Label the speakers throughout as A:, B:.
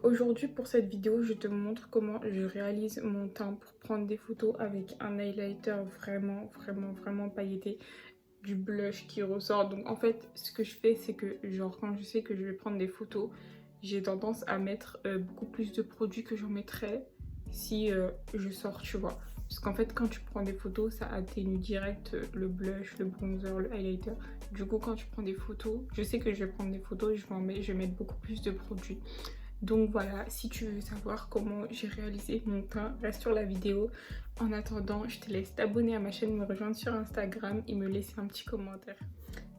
A: Aujourd'hui pour cette vidéo, je te montre comment je réalise mon teint pour prendre des photos avec un highlighter vraiment pailleté, du blush qui ressort. Donc en fait, ce que je fais, c'est que genre quand je sais que je vais prendre des photos, j'ai tendance à mettre beaucoup plus de produits que j'en mettrais si je sors, tu vois. Parce qu'en fait, quand tu prends des photos, ça atténue direct le blush, le bronzer, le highlighter. Du coup, quand tu prends des photos, je sais que je vais prendre des photos et je vais mettre beaucoup plus de produits. Donc voilà, si tu veux savoir comment j'ai réalisé mon teint, reste sur la vidéo. En attendant, je te laisse t'abonner à ma chaîne, me rejoindre sur Instagram et me laisser un petit commentaire.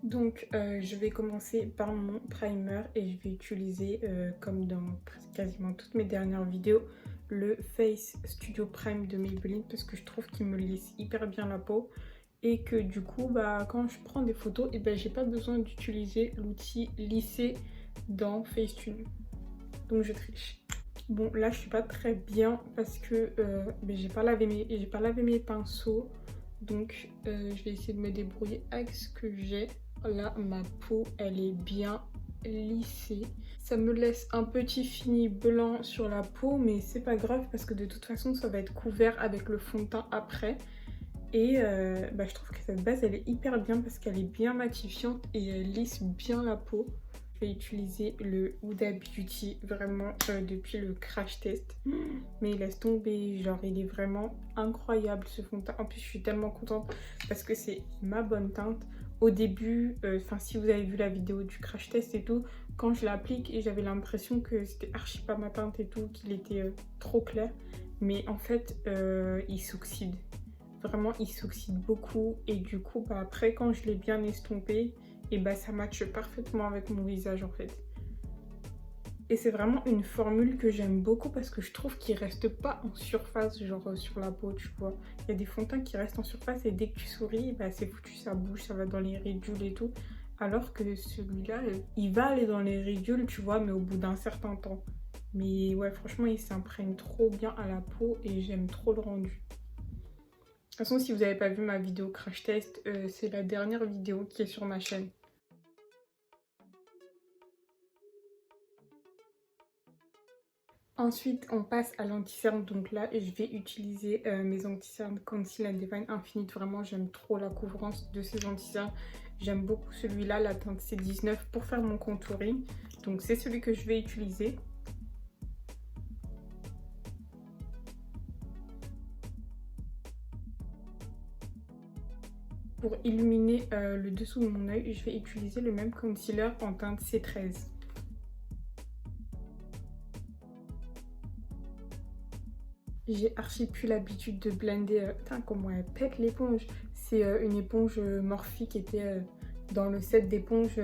A: Donc je vais commencer par mon primer et je vais utiliser, comme dans quasiment toutes mes dernières vidéos, le Face Studio Prime de Maybelline parce que je trouve qu'il me lisse hyper bien la peau. Et que du coup, quand je prends des photos, j'ai pas besoin d'utiliser l'outil lisser dans Facetune. Donc je triche. Bon, là je suis pas très bien parce que j'ai pas lavé mes pinceaux. Donc je vais essayer de me débrouiller avec ce que j'ai. Là ma peau elle est bien lissée. Ça me laisse un petit fini blanc sur la peau, mais c'est pas grave parce que de toute façon ça va être couvert avec le fond de teint après. Et je trouve que cette base elle est hyper bien parce qu'elle est bien matifiante et elle lisse bien la peau. Je vais utiliser le Huda Beauty vraiment depuis le crash test. Mais laisse tomber, genre il est vraiment incroyable ce fond de teint. En plus je suis tellement contente parce que c'est ma bonne teinte. Au début, si vous avez vu la vidéo du crash test et tout, quand je l'applique et j'avais l'impression que c'était archi pas ma teinte et tout, qu'il était trop clair. Mais en fait il s'oxyde. Vraiment il s'oxyde beaucoup et du coup après quand je l'ai bien estompé, et ça matche parfaitement avec mon visage en fait. Et c'est vraiment une formule que j'aime beaucoup parce que je trouve qu'il reste pas en surface, genre sur la peau, tu vois. Il y a des fonds de teint qui restent en surface et dès que tu souris, c'est foutu, ça bouge, ça va dans les ridules et tout. Alors que celui-là, il va aller dans les ridules, tu vois, mais au bout d'un certain temps. Mais ouais, franchement, il s'imprègne trop bien à la peau et j'aime trop le rendu. De toute façon, si vous n'avez pas vu ma vidéo crash test, c'est la dernière vidéo qui est sur ma chaîne. Ensuite, on passe à l'anti-cerne. Donc là, je vais utiliser mes anti-cernes Conceal & Define Infinite. Vraiment, j'aime trop la couvrance de ces anti-cernes. J'aime beaucoup celui-là, la teinte C19, pour faire mon contouring. Donc c'est celui que je vais utiliser. Pour illuminer le dessous de mon œil, je vais utiliser le même concealer en teinte C13. J'ai archi plus l'habitude de blender. Putain, comment elle pète l'éponge. C'est une éponge Morphe qui était dans le set d'éponges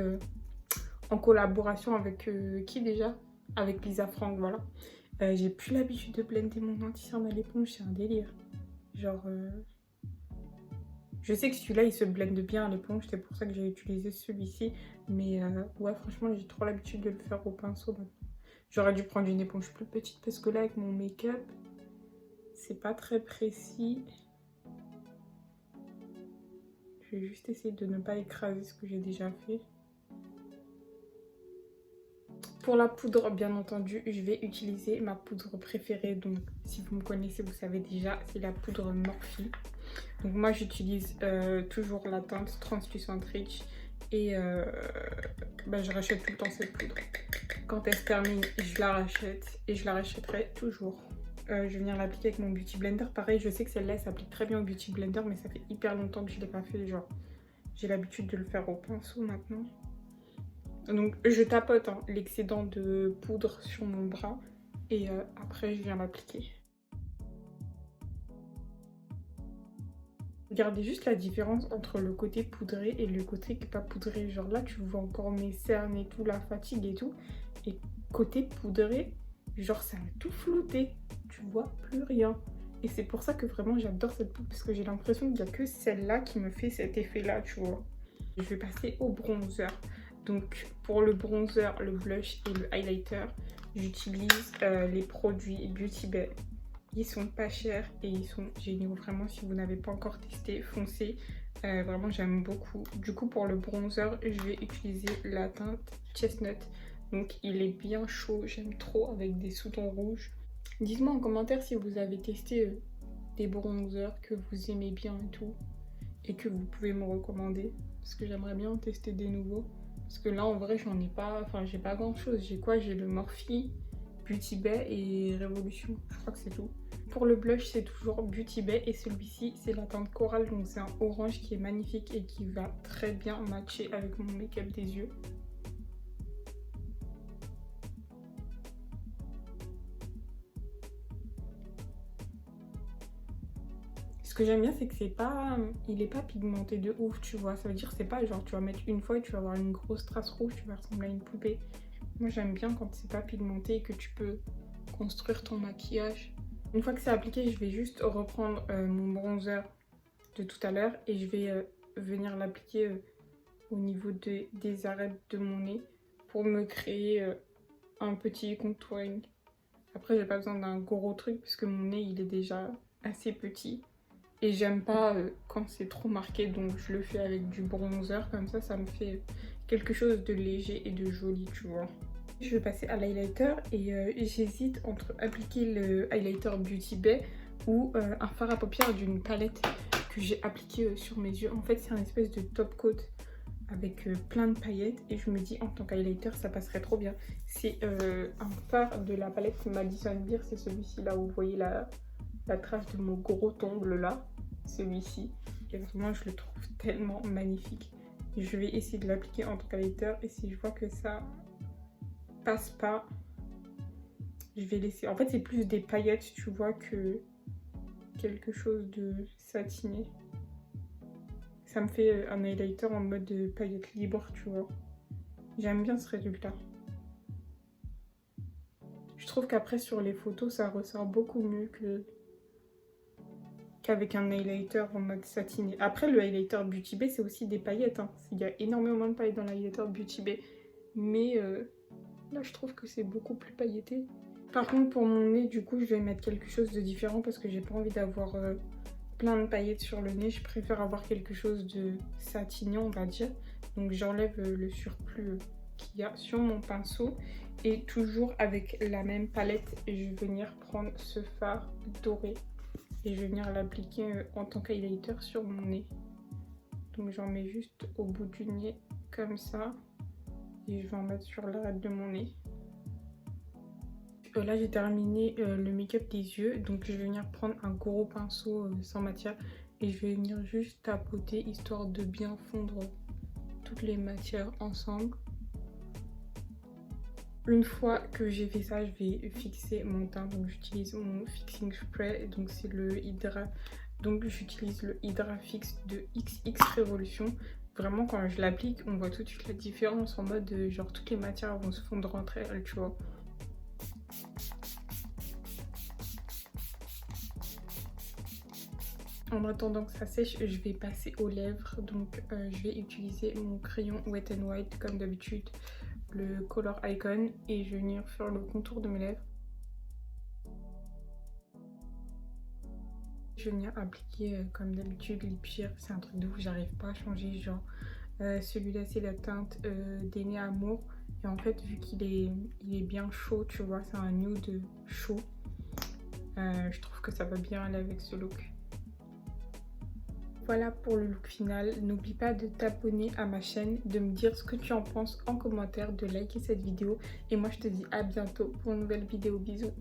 A: en collaboration avec qui déjà? Avec Lisa Frank, voilà. J'ai plus l'habitude de blender mon anti-cerne à l'éponge, c'est un délire. Genre... Je sais que celui-là, il se blende bien à l'éponge, c'est pour ça que j'ai utilisé celui-ci. Mais ouais, franchement, j'ai trop l'habitude de le faire au pinceau maintenant. J'aurais dû prendre une éponge plus petite parce que là, avec mon make-up, c'est pas très précis. Je vais juste essayer de ne pas écraser ce que j'ai déjà fait. Pour la poudre, bien entendu, je vais utiliser ma poudre préférée. Donc, si vous me connaissez, vous savez déjà, c'est la poudre Morphe. Donc, moi, j'utilise toujours la teinte Translucent Rich. Et je rachète tout le temps cette poudre. Quand elle se termine, je la rachète. Et je la rachèterai toujours. Je vais venir l'appliquer avec mon Beauty Blender. Pareil, je sais que celle-là, s'applique très bien au Beauty Blender. Mais ça fait hyper longtemps que je ne l'ai pas fait. Genre, j'ai l'habitude de le faire au pinceau maintenant. Donc je tapote l'excédent de poudre sur mon bras et après je viens l'appliquer. Regardez juste la différence entre le côté poudré et le côté pas poudré. Genre là tu vois encore mes cernes et tout, la fatigue et tout. Et côté poudré, genre ça a tout flouté. Tu vois plus rien. Et c'est pour ça que vraiment j'adore cette poudre parce que j'ai l'impression qu'il n'y a que celle-là qui me fait cet effet-là, tu vois. Je vais passer au bronzer. Donc pour le bronzer, le blush et le highlighter, j'utilise les produits Beauty Bay. Ils sont pas chers et ils sont géniaux. Vraiment, si vous n'avez pas encore testé, foncez. Vraiment, j'aime beaucoup. Du coup, pour le bronzer, je vais utiliser la teinte Chestnut Donc il est bien chaud, j'aime trop avec des sous-tons rouges. Dites-moi en commentaire si vous avez testé des bronzers que vous aimez bien et tout. Et que vous pouvez me recommander. Parce que j'aimerais bien tester des nouveaux. Parce que là en vrai j'en ai pas, enfin j'ai pas grand chose. J'ai quoi? J'ai le Morphe, Beauty Bay et Révolution. Je crois que c'est tout. Pour le blush c'est toujours Beauty Bay et celui-ci c'est la teinte Coral. Donc c'est un orange qui est magnifique et qui va très bien matcher avec mon make-up des yeux. Ce que j'aime bien c'est que il est pas pigmenté de ouf, tu vois. Ça veut dire que c'est pas genre tu vas mettre une fois et tu vas avoir une grosse trace rouge, tu vas ressembler à une poupée. Moi j'aime bien quand c'est pas pigmenté et que tu peux construire ton maquillage. Une fois que c'est appliqué, je vais juste reprendre mon bronzer de tout à l'heure et je vais venir l'appliquer au niveau des arêtes de mon nez pour me créer un petit contouring. Après j'ai pas besoin d'un gros truc puisque mon nez il est déjà assez petit. Et j'aime pas quand c'est trop marqué, donc je le fais avec du bronzer, comme ça me fait quelque chose de léger et de joli, tu vois. Je vais passer à l'highlighter et j'hésite entre appliquer le highlighter Beauty Bay ou un fard à paupières d'une palette que j'ai appliqué sur mes yeux. En fait c'est un espèce de top coat avec plein de paillettes et je me dis en tant qu'highlighter ça passerait trop bien. C'est un fard de la palette Madison Beer, c'est celui-ci là où vous voyez la trace de mon gros ongle là, celui-ci. Et vraiment je le trouve tellement magnifique. Je vais essayer de l'appliquer en tant qu'highlighter et si je vois que ça passe pas, je vais laisser. En fait c'est plus des paillettes tu vois que quelque chose de satiné. Ça me fait un highlighter en mode de paillettes libres, tu vois. J'aime bien ce résultat. Je trouve qu'après sur les photos ça ressort beaucoup mieux qu'avec un highlighter en mode satiné. Après le highlighter Beauty Bay c'est aussi des paillettes, hein. Il y a énormément de paillettes dans l'highlighter Beauty Bay. Mais là je trouve que c'est beaucoup plus pailleté. Par contre pour mon nez du coup je vais mettre quelque chose de différent parce que j'ai pas envie d'avoir plein de paillettes sur le nez. Je préfère avoir quelque chose de satiné on va dire. Donc j'enlève le surplus qu'il y a sur mon pinceau. Et toujours avec la même palette je vais venir prendre ce fard doré. Et je vais venir l'appliquer en tant qu'highlighter sur mon nez. Donc j'en mets juste au bout du nez comme ça. Et je vais en mettre sur l'arête de mon nez. Là j'ai terminé le make-up des yeux. Donc je vais venir prendre un gros pinceau sans matière. Et je vais venir juste tapoter histoire de bien fondre toutes les matières ensemble. Une fois que j'ai fait ça, je vais fixer mon teint. Donc j'utilise mon fixing spray. Donc c'est le Hydra. Donc j'utilise le Hydra Fix de XX Révolution. Vraiment quand je l'applique, on voit tout de suite la différence en mode genre toutes les matières vont se fondre entre elles, tu vois. En attendant que ça sèche, je vais passer aux lèvres. Donc je vais utiliser mon crayon Wet n White comme d'habitude, le Color Icon, et je vais venir faire le contour de mes lèvres. Je vais venir appliquer comme d'habitude Lipshare. C'est un truc de ouf, j'arrive pas à changer. Genre celui-là c'est la teinte des nez amour. Et en fait vu qu'il est bien chaud, tu vois, c'est un nude chaud. Je trouve que ça va bien aller avec ce look. Voilà pour le look final. N'oublie pas de t'abonner à ma chaîne, de me dire ce que tu en penses en commentaire, de liker cette vidéo. Et moi je te dis à bientôt pour une nouvelle vidéo. Bisous.